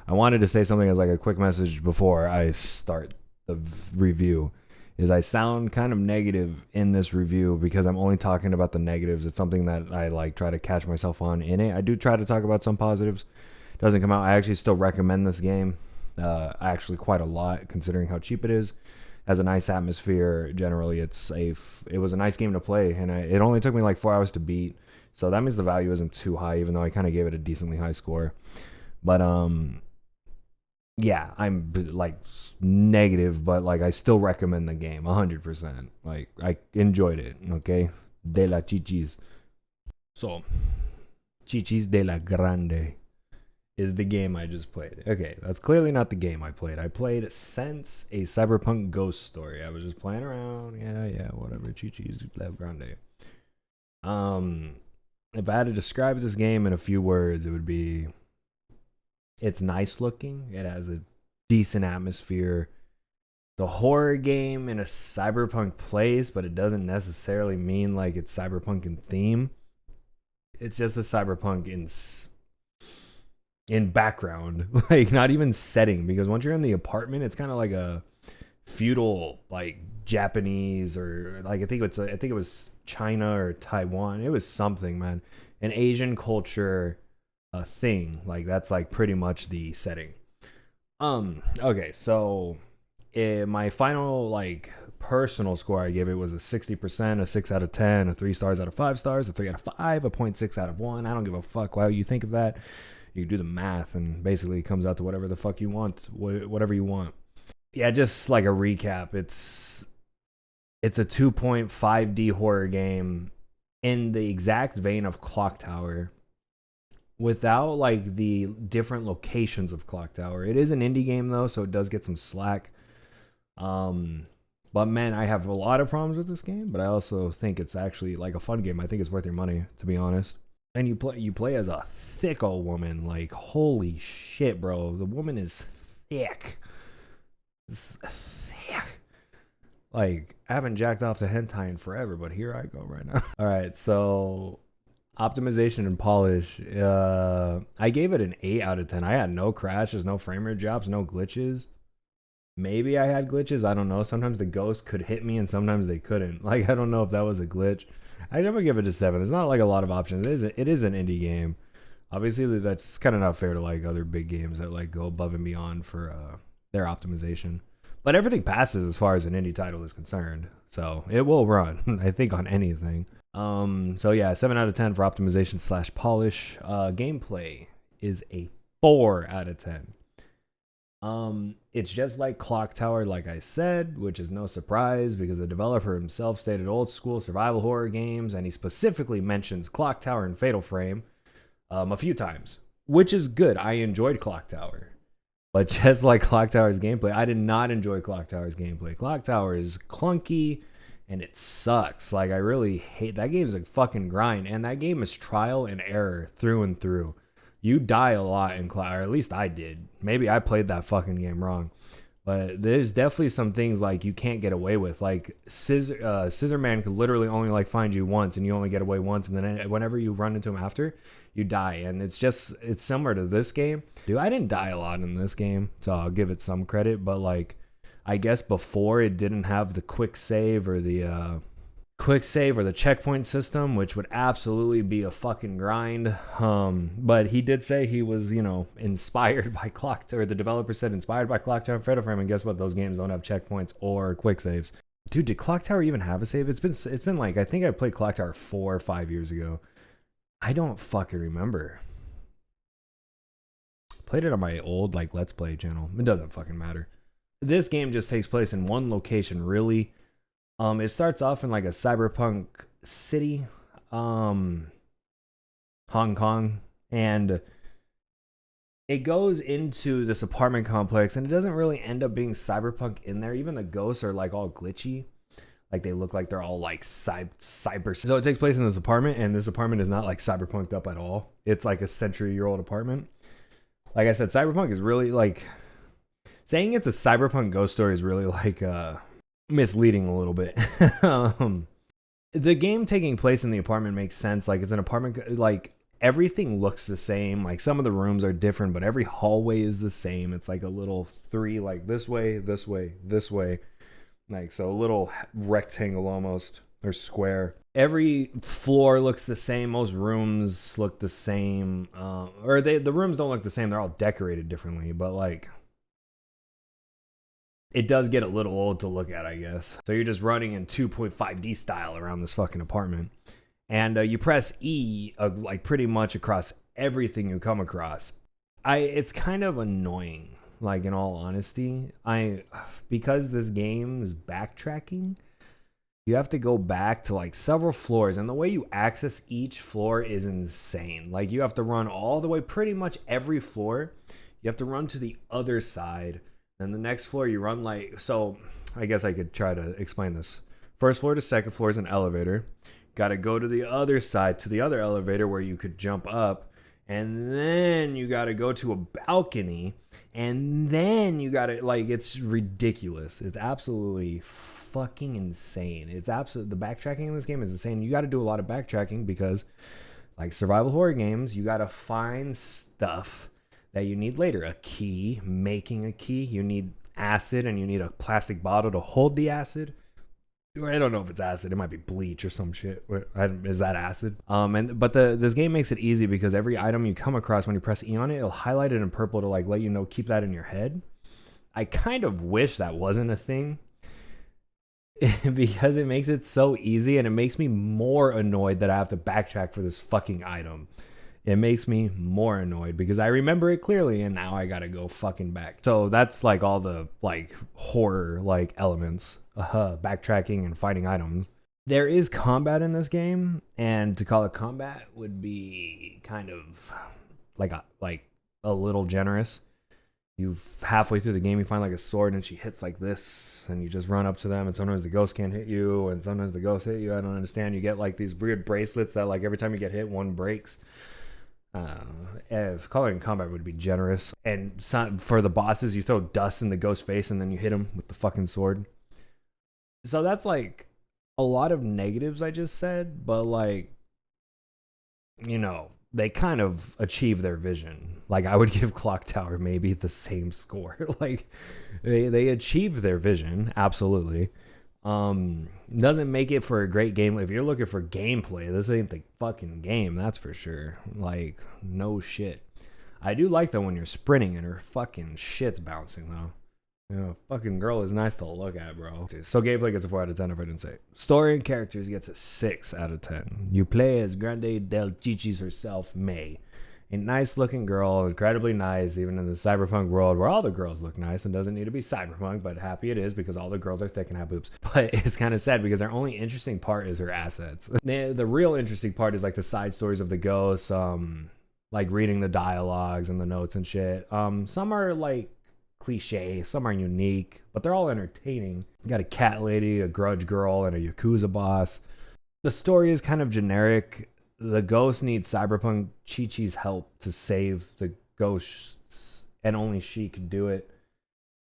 I wanted to say something as like a quick message before I start the review. Is I sound kind of negative in this review because I'm only talking about the negatives. It's something that I like try to catch myself on in it. I do try to talk about some positives. Doesn't come out. I actually still recommend this game. Actually quite a lot considering how cheap it is. Has a nice atmosphere. Generally, it was a nice game to play, and it only took me like 4 hours to beat. So that means the value isn't too high, even though I kind of gave it a decently high score. But yeah, I'm like negative, but like I still recommend the game 100%. Like I enjoyed it. Okay, de la chichis. So, Chichis de la Grande is the game I just played. Okay, that's clearly not the game I played. I played Sense, a Cyberpunk ghost story. I was just playing around. Yeah, whatever. Chichis de la Grande. If I had to describe this game in a few words, it would be it's nice looking. It has a decent atmosphere. The horror game in a cyberpunk place, but it doesn't necessarily mean like it's cyberpunk in theme. It's just a cyberpunk in background, like not even setting, because once you're in the apartment, it's kind of like a feudal, like Japanese, or like I think it was China or Taiwan. It was something, man, an Asian culture thing. Like that's like pretty much the setting. Okay, so my final like personal score I gave it was a 60%, a 6 out of 10, a 3 stars out of 5 stars, a 3 out of 5, a 0.6 out of 1. I don't give a fuck how you think of that. You do the math, and basically it comes out to whatever the fuck you want, whatever you want. Yeah, just like a recap, it's a 2.5D horror game in the exact vein of Clock Tower, without like the different locations of Clock Tower. It is an indie game though, so it does get some slack. But man, I have a lot of problems with this game, but I also think it's actually like a fun game. I think it's worth your money, to be honest. And you play as a thick old woman. Like, holy shit, bro. The woman is thick. It's thick. Like, I haven't jacked off to hentai in forever, but here I go right now. All right, so optimization and polish. I gave it an 8 out of 10. I had no crashes, no frame rate drops, no glitches. Maybe I had glitches. I don't know. Sometimes the ghosts could hit me and sometimes they couldn't. Like, I don't know if that was a glitch. I never give it a 7. There's not like a lot of options. It is an indie game. Obviously, that's kind of not fair to like other big games that like go above and beyond for their optimization. But everything passes as far as an indie title is concerned. So it will run, I think, on anything. So yeah, 7 out of 10 for optimization / polish. Gameplay is a 4 out of 10. It's just like Clock Tower, like I said, which is no surprise because the developer himself stated old school survival horror games, and he specifically mentions Clock Tower and Fatal Frame a few times, which is good. I enjoyed Clock Tower, but just like Clock Tower's gameplay, I did not enjoy Clock Tower's gameplay. Clock Tower is clunky and it sucks. Like, I really hate that game. Is a fucking grind, and that game is trial and error through and through. You die a lot in Clock, or at least I did. Maybe I played that fucking game wrong. But there's definitely some things like you can't get away with. Like Scissor Man could literally only like find you once, and you only get away once, and then whenever you run into him after, you die. And it's similar to this game. Dude, I didn't die a lot in this game, so I'll give it some credit. But like, I guess before it didn't have the quick save or the checkpoint system, which would absolutely be a fucking grind. But he did say he was, inspired by Clock Tower. The developer said inspired by Clock Tower and Fatal Frame, and guess what? Those games don't have checkpoints or quick saves. Dude, did Clock Tower even have a save? It's been like, I think I played Clock Tower 4 or 5 years ago. I don't fucking remember. Played it on my old like Let's Play channel. It doesn't fucking matter. This game just takes place in one location, really. It starts off in like a cyberpunk city, Hong Kong, and it goes into this apartment complex, and it doesn't really end up being cyberpunk in there. Even the ghosts are like all glitchy, like they look like they're all like cyber. So it takes place in this apartment, and this apartment is not like cyberpunked up at all. It's like a century-year-old apartment. Like I said, cyberpunk is really like saying it's a cyberpunk ghost story is really like misleading a little bit. The game taking place in the apartment makes sense. Like, it's an apartment, like everything looks the same. Like some of the rooms are different, but every hallway is the same. It's like a little three, like this way, this way, this way. Like, so a little rectangle almost, or square. Every floor looks the same. Most rooms look the same. The rooms don't look the same. They're all decorated differently, but like, it does get a little old to look at, I guess. So you're just running in 2.5D style around this fucking apartment. And you press E, like pretty much across everything you come across. It's kind of annoying. Like, in all honesty, because this game is backtracking, you have to go back to like several floors, and the way you access each floor is insane. Like, you have to run all the way, pretty much every floor. You have to run to the other side, and the next floor you run like, so I guess I could try to explain this. First floor to second floor is an elevator. Got to go to the other side, to the other elevator where you could jump up, and then you got to go to a balcony. And then you gotta, like, it's ridiculous. It's absolutely fucking insane. The backtracking in this game is insane. You gotta do a lot of backtracking because, like survival horror games, you gotta find stuff that you need later. A key, making a key. You need acid, and you need a plastic bottle to hold the acid. I don't know if it's acid. It might be bleach or some shit. Is that acid? But this game makes it easy because every item you come across, when you press E on it, it'll highlight it in purple to like let you know, keep that in your head. I kind of wish that wasn't a thing because it makes it so easy, and it makes me more annoyed that I have to backtrack for this fucking item. It makes me more annoyed because I remember it clearly, and now I gotta go fucking back. So that's like all the like horror like elements. Backtracking and finding items. There is combat in this game, and to call it combat would be kind of like a little generous. You halfway through the game, you find like a sword, and she hits like this, and you just run up to them, and sometimes the ghost can't hit you, and sometimes the ghost hit you. I don't understand. You get like these weird bracelets that like every time you get hit, one breaks. If calling it combat would be generous. And for the bosses, you throw dust in the ghost face, and then you hit him with the fucking sword. So that's like a lot of negatives I just said, but like, you know, they kind of achieve their vision. Like, I would give Clock Tower maybe the same score. Like, they achieved their vision, absolutely. Doesn't make it for a great game. If you're looking for gameplay, this ain't the fucking game, that's for sure. Like, no shit. I do like that when you're sprinting and her fucking shit's bouncing though. You know, fucking girl is nice to look at, bro. So gameplay gets a 4 out of 10 if I didn't say it. Story and characters gets a 6 out of 10. You play as Grande del Chichis herself, May. A nice looking girl, incredibly nice, even in the cyberpunk world where all the girls look nice and doesn't need to be cyberpunk, but happy it is because all the girls are thick and have boobs. But it's kind of sad because their only interesting part is her assets. The real interesting part is like the side stories of the ghosts, like reading the dialogues and the notes and shit. Some are like cliche, some are unique, but they're all entertaining. You got a cat lady, a grudge girl, and a Yakuza boss. The story is kind of generic. The ghost needs Cyberpunk Chi-Chi's help to save the ghosts, and only she can do it.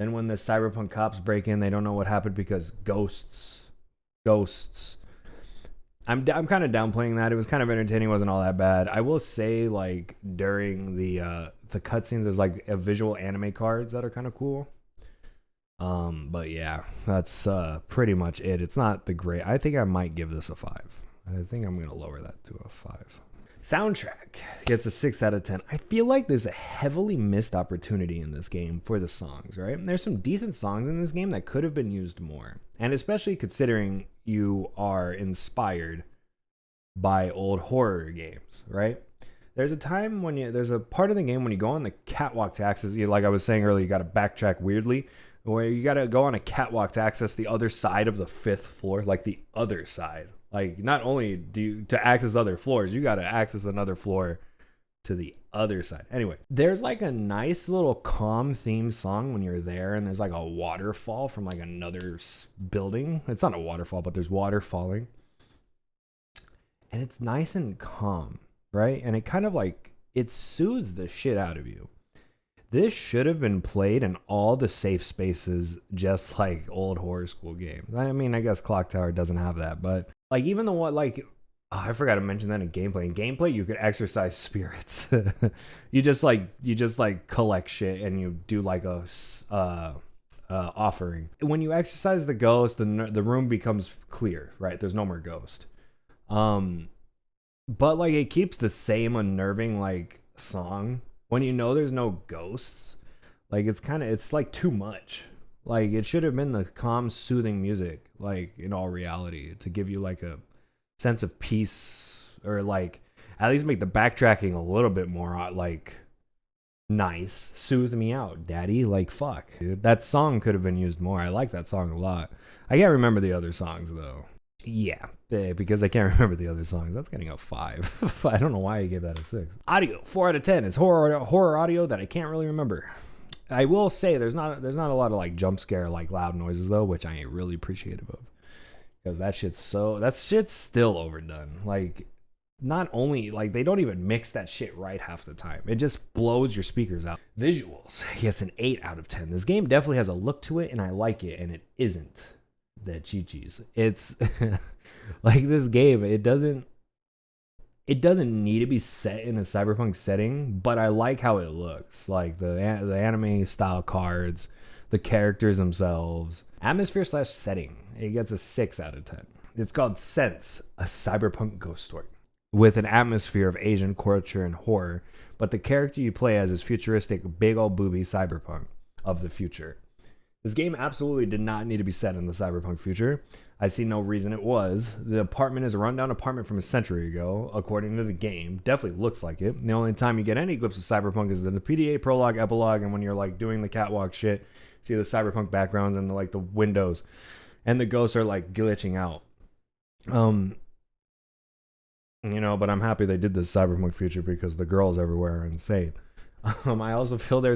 And when the Cyberpunk cops break in, they don't know what happened because ghosts. I'm kind of downplaying that. It was kind of entertaining. It wasn't all that bad. I will say, like, during the cutscenes, there's like a visual anime cards that are kind of cool. But yeah, that's pretty much it. It's not the great. I think I might give this a 5. I think I'm gonna lower that to a 5. Soundtrack gets a 6 out of 10. I feel like there's a heavily missed opportunity in this game for the songs, right? There's some decent songs in this game that could have been used more. And especially considering you are inspired by old horror games, right? There's a time when there's a part of the game when you go on the catwalk to access, like I was saying earlier, you got to backtrack weirdly, where you got to go on a catwalk to access the other side of the 5th floor, like the other side. Like, not only do you, to access other floors, you got to access another floor to the other side. Anyway, there's like a nice little calm theme song when you're there, and there's like a waterfall from like another building. It's not a waterfall, but there's water falling. And it's nice and calm, right? And it kind of like, it soothes the shit out of you. This should have been played in all the safe spaces, just like old horror school games. I mean, I guess Clock Tower doesn't have that, but like even the one, like Oh, I forgot to mention that in gameplay. In gameplay, you could exercise spirits. You just like collect shit and you do like a offering. When you exercise the ghost, the room becomes clear, right? There's no more ghost. But like it keeps the same unnerving like song when you know there's no ghosts. Like it's like too much. Like it should have been the calm, soothing music, like in all reality, to give you like a sense of peace, or like at least make the backtracking a little bit more like nice. Soothe me out, daddy. Like fuck, dude. That song could have been used more. I like that song a lot. I can't remember the other songs though. Yeah, because I can't remember the other songs. That's getting a 5. I don't know why I gave that a 6. Audio, 4 out of 10. It's horror audio that I can't really remember. I will say there's not a lot of like jump scare like loud noises though, which I ain't really appreciative of, because that shit's still overdone. Like not only like they don't even mix that shit right half the time. It just blows your speakers out. Visuals, yes, an 8 out of 10. This game definitely has a look to it, and I like it, and it isn't the chi-chis. It's like this game, it doesn't need to be set in a cyberpunk setting, but I like how it looks. Like the anime style cards, the characters themselves, atmosphere / setting. It gets a 6 out of 10. It's called Sense, a cyberpunk ghost story with an atmosphere of Asian culture and horror, but the character you play as is futuristic, big old booby cyberpunk of the future. This game absolutely did not need to be set in the cyberpunk future. I see no reason it was. The apartment is a rundown apartment from a century ago, according to the game. Definitely looks like it. The only time you get any glimpse of cyberpunk is in the PDA, prologue, epilogue, and when you're like doing the catwalk shit, see the cyberpunk backgrounds and the windows, and the ghosts are like glitching out. But I'm happy they did this cyberpunk future because the girls everywhere are insane. I also feel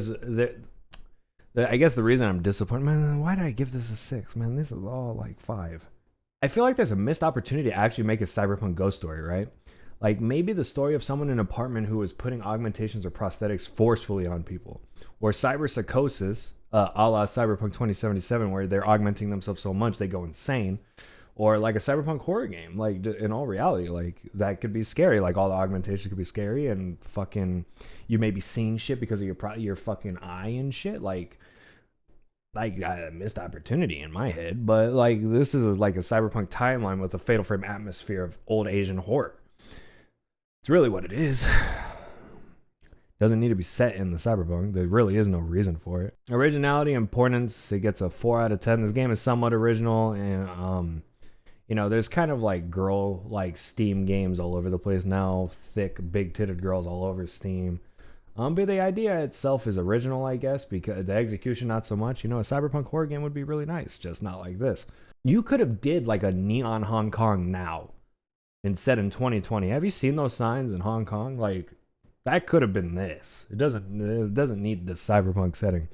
I guess the reason I'm disappointed, man, why did I give this a 6? Man, this is all like 5. I feel like there's a missed opportunity to actually make a cyberpunk ghost story, right? Like maybe the story of someone in an apartment who is putting augmentations or prosthetics forcefully on people. Or cyber psychosis, a la Cyberpunk 2077, where they're augmenting themselves so much they go insane. Or like a cyberpunk horror game, like in all reality, like that could be scary. Like all the augmentation could be scary, and fucking you may be seeing shit because of your fucking eye and shit. Like a missed opportunity in my head, but like this is like a cyberpunk timeline with a Fatal Frame atmosphere of old Asian horror. It's really what it is. Doesn't need to be set in the cyberpunk. There really is no reason for it. Originality, importance, it gets a 4 out of 10. This game is somewhat original, and there's kind of like girl like Steam games all over the place now. Thick, big-titted girls all over Steam. But the idea itself is original, I guess, because the execution not so much. A cyberpunk horror game would be really nice, just not like this. You could have did like a neon Hong Kong now and set in 2020. Have you seen those signs in Hong Kong? Like that could have been this. It doesn't need this cyberpunk setting.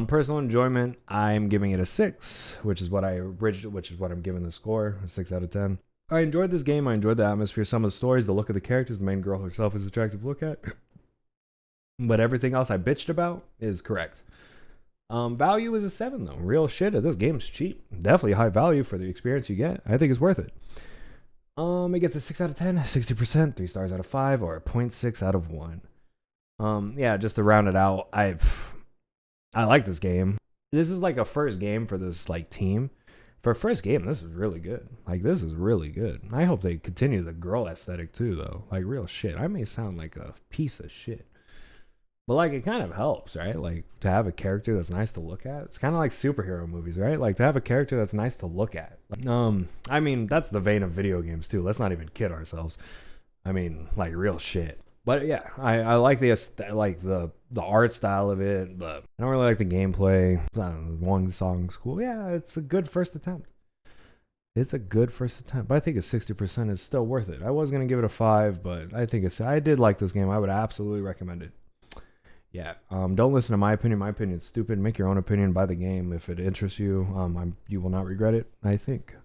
Personal enjoyment, I'm giving it a 6, which is what I'm giving the score, a 6 out of 10. I enjoyed this game. I enjoyed the atmosphere, some of the stories, the look of the characters. The main girl herself is attractive to look at. But everything else I bitched about is correct. Value is a 7 though. Real shit. This game's cheap. Definitely high value for the experience you get. I think it's worth it. It gets a 6 out of 10, 60%, 3 stars out of 5, or a 0.6 out of 1. Yeah, just to round it out, I like this game. This is like a first game for this like team. For a first game, this is really good. Like this is really good. I hope they continue the girl aesthetic too, though. Like real shit. I may sound like a piece of shit, but like it kind of helps, right? Like to have a character that's nice to look at. It's kind of like superhero movies, right? Like to have a character that's nice to look at. I mean that's the vein of video games too. Let's not even kid ourselves. I mean like real shit. But yeah, I like the art style of it, but I don't really like the gameplay. I don't know, one song's cool. Yeah, it's a good first attempt. But I think a 60% is still worth it. I was gonna give it a 5, but I think I did like this game. I would absolutely recommend it. Yeah, don't listen to my opinion. My opinion's stupid. Make your own opinion. Buy the game if it interests you. You will not regret it, I think.